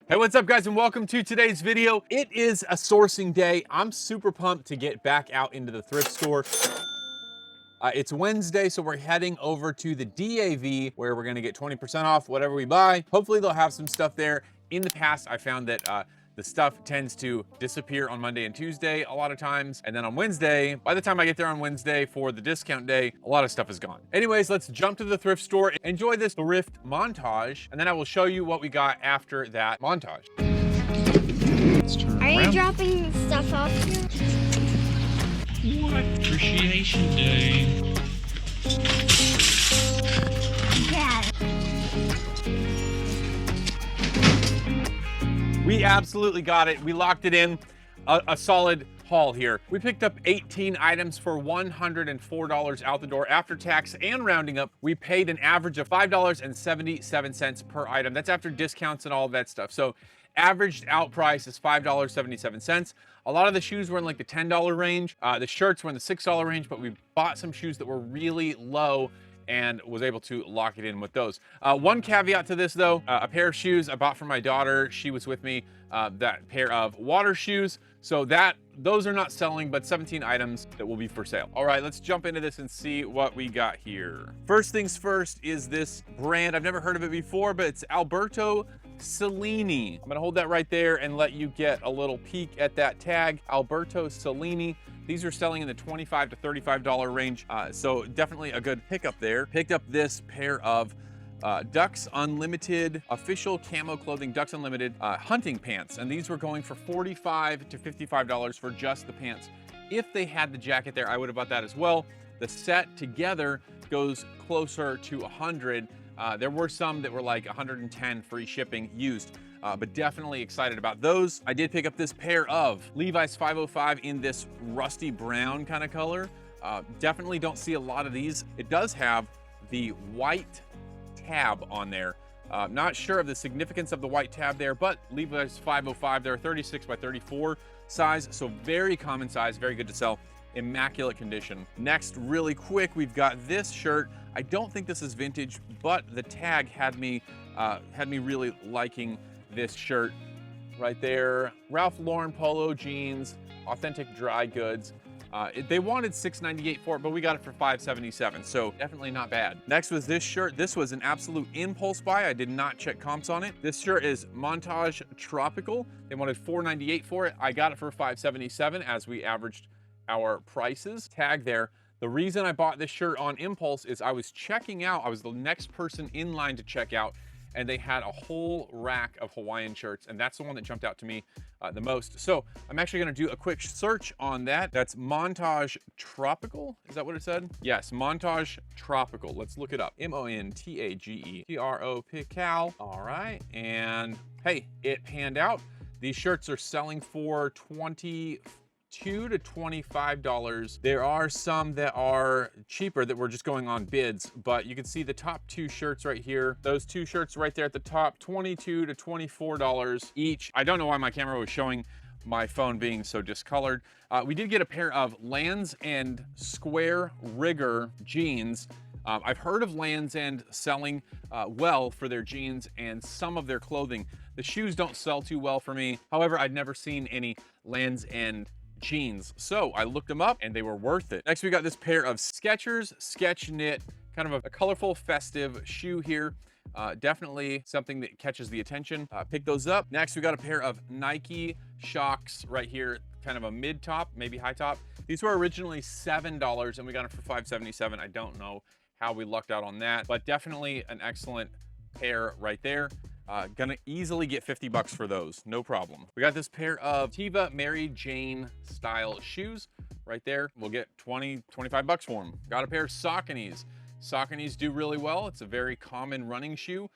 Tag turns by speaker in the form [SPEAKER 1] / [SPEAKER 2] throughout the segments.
[SPEAKER 1] Hey, what's up guys, and welcome to today's video. It is a sourcing day. I'm super pumped to get back out into the thrift store. It's Wednesday, so we're heading over to the DAV where we're gonna get 20% off whatever we buy. Hopefully they'll have some stuff there. In the past, I found that the stuff tends to disappear on Monday and Tuesday a lot of times. And then on Wednesday, by the time I get there on Wednesday for the discount day, a lot of stuff is gone. Anyways, let's jump to the thrift store, enjoy this thrift montage, and then I will show you what we got after that montage.
[SPEAKER 2] Are you dropping stuff off?
[SPEAKER 3] What? Appreciation Day.
[SPEAKER 2] Yeah.
[SPEAKER 1] We absolutely got it. We locked it in. A solid haul here. We picked up 18 items for $104 out the door after tax and rounding up. We paid an average of $5.77 per item. That's after discounts and all of that stuff. So averaged out price is $5.77. A lot of the shoes were in like the $10 range. The shirts were in the $6 range, but we bought some shoes that were really low and was able to lock it in with those. One caveat to this though, a pair of shoes I bought for my daughter. She was with me, that pair of water shoes. So those are not selling, but 17 items that will be for sale. All right, let's jump into this and see what we got here. First things first is this brand. I've never heard of it before, but it's Alberto Cellini. I'm gonna hold that right there and let you get a little peek at that tag, Alberto Cellini. These are selling in the $25 to $35 range, so definitely a good pickup there. Picked up this pair of Ducks Unlimited official camo clothing, Ducks Unlimited hunting pants, and these were going for $45 to $55 for just the pants. If they had the jacket there, I would have bought that as well. The set together goes closer to 100. There were some that were like 110 free shipping used, but definitely excited about those. I did pick up this pair of Levi's 505 in this rusty brown kind of color. Definitely don't see a lot of these. It does have the white tab on there. Not sure of the significance of the white tab there, but Levi's 505, they're 36 by 34 size, so very common size, very good to sell. Immaculate condition. Next, really quick, we've got this shirt. I don't think this is vintage, but the tag had me really liking this shirt right there. Ralph Lauren polo jeans, authentic dry goods. They wanted $6.98 for it, but we got it for $5.77, so definitely not bad. Next was this shirt. This was an absolute impulse buy. I did not check comps on it. This shirt is Montage Tropical. They wanted $4.98 for it. I got it for $5.77 as we averaged our prices. Tag there. The reason I bought this shirt on impulse is I was checking out. I was the next person in line to check out, and they had a whole rack of Hawaiian shirts, and that's the one that jumped out to me the most. So I'm actually gonna do a quick search on that. That's Montage Tropical. Is that what it said? Yes, Montage Tropical. Let's look it up. M-O-N-T-A-G-E-T-R-O-P-I-C-A-L. All right, and hey, it panned out. These shirts are selling for $22 to $25. There are some that are cheaper that were just going on bids, but you can see the top two shirts right here. Those two shirts right there at the top, $22 to $24 each. I don't know why my camera was showing my phone being so discolored. We did get a pair of Lands' End Square Rigger jeans. I've heard of Lands' End selling well for their jeans and some of their clothing. The shoes don't sell too well for me. However, I'd never seen any Lands' End jeans, so I looked them up and they were worth it. Next, we got this pair of Skechers Sketch Knit, kind of a colorful, festive shoe here. Definitely something that catches the attention. Pick those up. Next, we got a pair of Nike Shocks right here, kind of a mid top, maybe high top. These were originally $7 and we got them for $5.77. I don't know how we lucked out on that, but definitely an excellent pair right there. Gonna easily get 50 bucks for those, no problem. We got this pair of Teva Mary Jane style shoes right there. We'll get 20, 25 bucks for them. Got a pair of Sauconys. Sauconys do really well. It's a very common running shoe.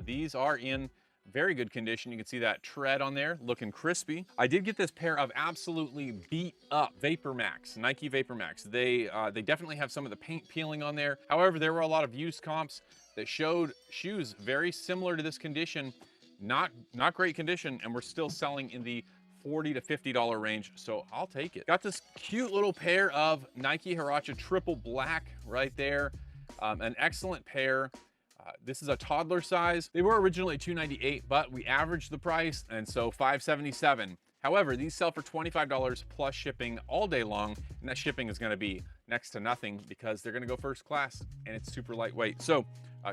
[SPEAKER 1] These are in very good condition. You can see that tread on there, looking crispy. I did get this pair of absolutely beat up Vapor Max, Nike Vapor Max. They definitely have some of the paint peeling on there. However, there were a lot of used comps that showed shoes very similar to this condition, not great condition, and we're still selling in the $40 to $50 range, so I'll take it. Got this cute little pair of Nike Huarache Triple Black right there. An excellent pair. This is a toddler size. They were originally $298, but we averaged the price, and so $577. However, these sell for $25 plus shipping all day long, and that shipping is going to be next to nothing because they're going to go first class, and it's super lightweight. So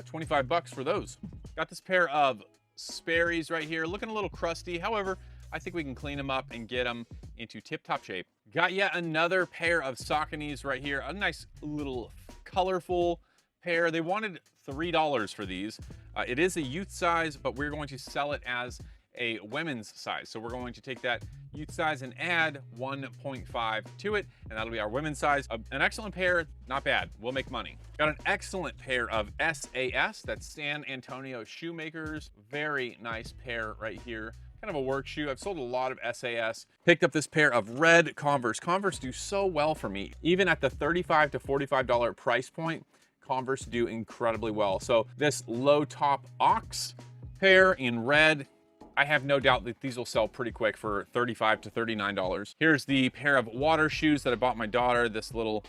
[SPEAKER 1] 25 bucks for those. Got this pair of Sperry's right here, looking a little crusty. However, I think we can clean them up and get them into tip-top shape. Got yet another pair of Sauconys right here. A nice little colorful pair. They wanted $3 for these. It is a youth size, but we're going to sell it as a women's size. So we're going to take that youth size and add 1.5 to it, and that'll be our women's size. An excellent pair, not bad. We'll make money. Got an excellent pair of SAS. That's San Antonio Shoemakers. Very nice pair right here. Kind of a work shoe. I've sold a lot of SAS. Picked up this pair of red Converse. Converse do so well for me. Even at the $35 to $45 price point, Converse do incredibly well. So this low top Ox pair in red, I have no doubt that these will sell pretty quick for $35 to $39. Here's the pair of water shoes that I bought my daughter, this little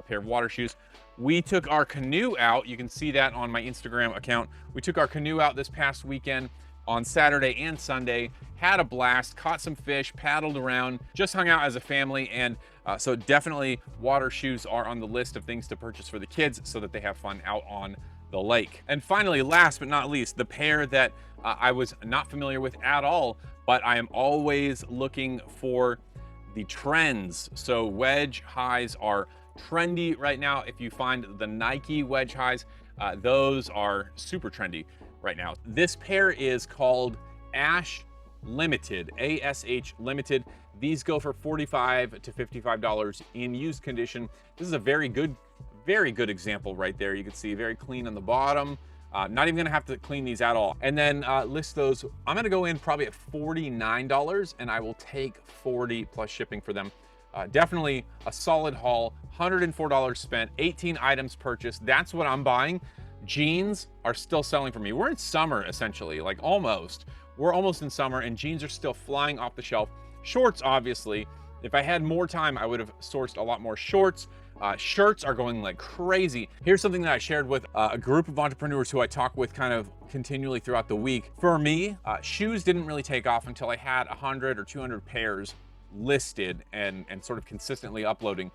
[SPEAKER 1] pair of water shoes. We took our canoe out. You can see that on my Instagram account. We took our canoe out this past weekend on Saturday and Sunday, had a blast, caught some fish, paddled around, just hung out as a family. And so definitely water shoes are on the list of things to purchase for the kids so that they have fun out on the lake. And finally, last but not least, the pair that I was not familiar with at all, but I am always looking for the trends. So wedge highs are trendy right now. If you find the Nike wedge highs, those are super trendy right now. This pair is called Ash Limited, ASH Limited. These go for $45 to $55 in used condition. This is a very good example right there. You can see very clean on the bottom. Not even gonna have to clean these at all. And then list those. I'm gonna go in probably at $49 and I will take $40 plus shipping for them. Definitely a solid haul, $104 spent, 18 items purchased. That's what I'm buying. Jeans are still selling for me. We're in summer essentially, like almost. We're almost in summer and jeans are still flying off the shelf. Shorts, obviously. If I had more time, I would have sourced a lot more shorts. Shirts are going like crazy. Here's something that I shared with a group of entrepreneurs who I talk with kind of continually throughout the week. For me, shoes didn't really take off until I had 100 or 200 pairs listed and sort of consistently uploading.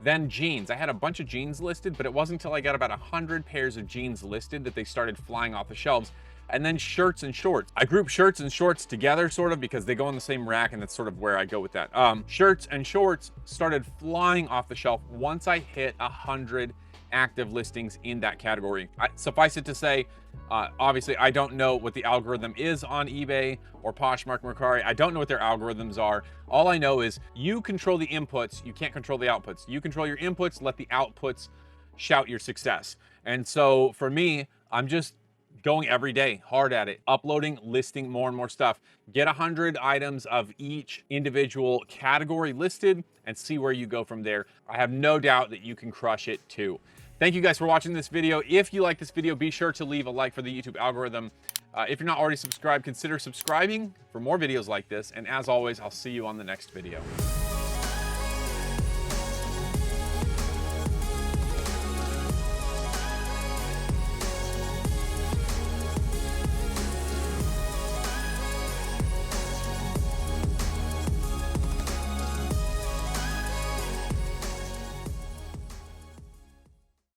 [SPEAKER 1] Then jeans. I had a bunch of jeans listed, but it wasn't until I got about 100 pairs of jeans listed that they started flying off the shelves. And then shirts and shorts. I group shirts and shorts together sort of because they go in the same rack, and that's sort of where I go with that. Shirts and shorts started flying off the shelf once I hit 100 active listings in that category. Suffice it to say, obviously I don't know what the algorithm is on eBay or Poshmark, Mercari. I don't know what their algorithms are. All I know is you control the inputs, you can't control the outputs. You control your inputs, let the outputs shout your success. And so for me, I'm just going every day, hard at it, uploading, listing more and more stuff. Get 100 items of each individual category listed and see where you go from there. I have no doubt that you can crush it too. Thank you guys for watching this video. If you like this video, be sure to leave a like for the YouTube algorithm. If you're not already subscribed, consider subscribing for more videos like this. And as always, I'll see you on the next video.